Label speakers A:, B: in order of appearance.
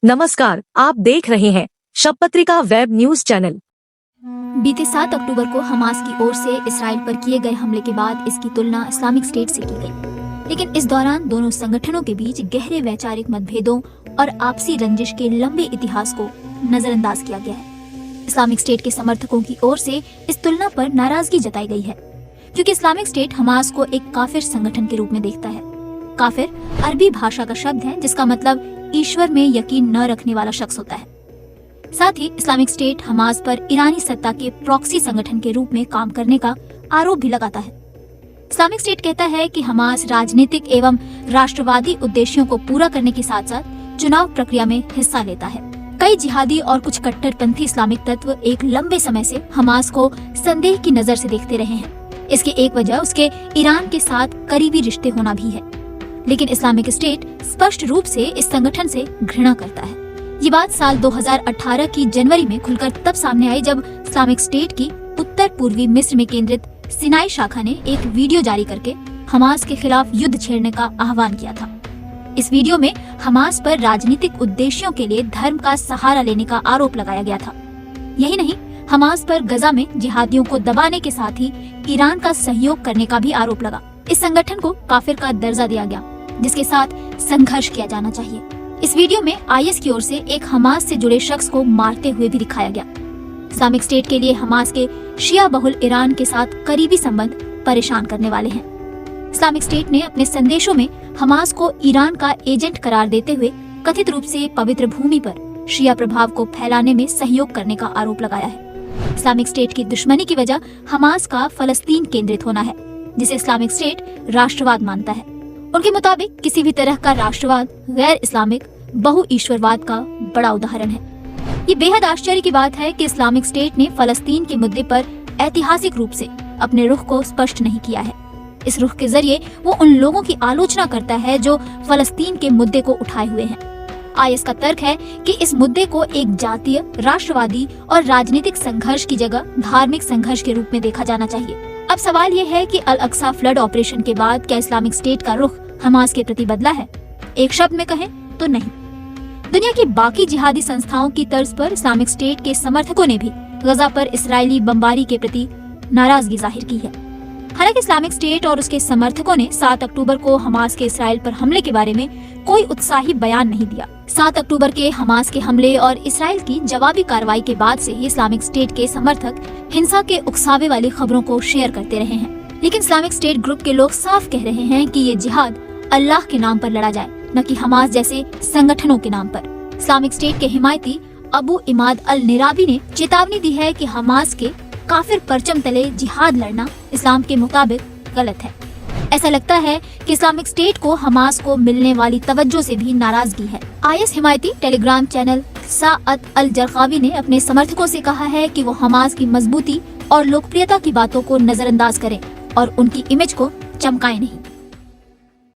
A: नमस्कार, आप देख रहे हैं शबपत्रिका वेब न्यूज चैनल।
B: बीते 7 अक्टूबर को हमास की ओर से इसराइल पर किए गए हमले के बाद इसकी तुलना इस्लामिक स्टेट से की गई, लेकिन इस दौरान दोनों संगठनों के बीच गहरे वैचारिक मतभेदों और आपसी रंजिश के लंबे इतिहास को नजरअंदाज किया गया है। इस्लामिक स्टेट के समर्थकों की ओर से इस तुलना पर नाराजगी जताई गई है, क्योंकि इस्लामिक स्टेट हमास को एक काफिर संगठन के रूप में देखता है। काफिर अरबी भाषा का शब्द है जिसका मतलब ईश्वर में यकीन न रखने वाला शख्स होता है। साथ ही इस्लामिक स्टेट हमास पर ईरानी सत्ता के प्रॉक्सी संगठन के रूप में काम करने का आरोप भी लगाता है। इस्लामिक स्टेट कहता है कि हमास राजनीतिक एवं राष्ट्रवादी उद्देश्यों को पूरा करने के साथ साथ चुनाव प्रक्रिया में हिस्सा लेता है। कई जिहादी और कुछ कट्टरपंथी इस्लामिक तत्व एक लंबे समय से हमास को संदेह की नजर से देखते रहे हैं। इसकी एक वजह उसके ईरान के साथ करीबी रिश्ते होना भी है, लेकिन इस्लामिक स्टेट स्पष्ट रूप से इस संगठन से घृणा करता है। ये बात साल 2018 की जनवरी में खुलकर तब सामने आई जब इस्लामिक स्टेट की उत्तर पूर्वी मिस्र में केंद्रित सिनाई शाखा ने एक वीडियो जारी करके हमास के खिलाफ युद्ध छेड़ने का आह्वान किया था। इस वीडियो में हमास पर राजनीतिक उद्देश्यों के लिए धर्म का सहारा लेने का आरोप लगाया गया था। यही नहीं, हमास पर गजा में जिहादियों को दबाने के साथ ही ईरान का सहयोग करने का भी आरोप लगा। इस संगठन को काफिर का दर्जा दिया गया, जिसके साथ संघर्ष किया जाना चाहिए। इस वीडियो में आईएस की ओर से एक हमास से जुड़े शख्स को मारते हुए भी दिखाया गया। इस्लामिक स्टेट के लिए हमास के शिया बहुल ईरान के साथ करीबी संबंध परेशान करने वाले हैं। इस्लामिक स्टेट ने अपने संदेशों में हमास को ईरान का एजेंट करार देते हुए कथित रूप से पवित्र भूमि पर शिया प्रभाव को फैलाने में सहयोग करने का आरोप लगाया है। इस्लामिक स्टेट की दुश्मनी की वजह हमास का फलस्तीन केंद्रित होना है, जिसे इस्लामिक स्टेट राष्ट्रवाद मानता है। उनके मुताबिक किसी भी तरह का राष्ट्रवाद गैर इस्लामिक बहु ईश्वरवाद का बड़ा उदाहरण है। ये बेहद आश्चर्य की बात है कि इस्लामिक स्टेट ने फलस्तीन के मुद्दे पर ऐतिहासिक रूप से अपने रुख को स्पष्ट नहीं किया है। इस रुख के जरिए वो उन लोगों की आलोचना करता है जो फलस्तीन के मुद्दे को उठाए हुए हैं। आईएस का तर्क है कि इस मुद्दे को एक जातीय, राष्ट्रवादी और राजनीतिक संघर्ष की जगह धार्मिक संघर्ष के रूप में देखा जाना चाहिए। अब सवाल ये है कि अल अक्सा फ्लड ऑपरेशन के बाद क्या इस्लामिक स्टेट का रुख हमास के प्रति बदला है? एक शब्द में कहें तो नहीं। दुनिया की बाकी जिहादी संस्थाओं की तर्ज पर इस्लामिक स्टेट के समर्थकों ने भी गजा पर इस्राएली बमबारी के प्रति नाराजगी जाहिर की है। हालांकि इस्लामिक स्टेट और उसके समर्थकों ने 7 अक्टूबर को हमास के इसराइल पर हमले के बारे में कोई उत्साही बयान नहीं दिया। 7 अक्टूबर के हमास के हमले और इसराइल की जवाबी कार्रवाई के बाद से ही इस्लामिक स्टेट के समर्थक हिंसा के उकसावे वाली खबरों को शेयर करते रहे हैं। लेकिन इस्लामिक स्टेट ग्रुप के लोग साफ कह रहे हैं कि ये जिहाद अल्लाह के नाम पर लड़ा जाए, न कि हमास जैसे संगठनों के नाम पर। इस्लामिक स्टेट के हिमायती अबू इमाद अल निराबी ने चेतावनी दी है कि हमास के काफिर परचम तले जिहाद लड़ना इस्लाम के मुताबिक गलत है। ऐसा लगता है कि इस्लामिक स्टेट को हमास को मिलने वाली तवज्जो से भी नाराजगी है। आईएस हिमायती Telegram channel Saat al Zarqawi ने अपने समर्थकों से कहा है कि वो हमास की मजबूती और लोकप्रियता की बातों को नजरअंदाज करें और उनकी इमेज को चमकाएं नहीं।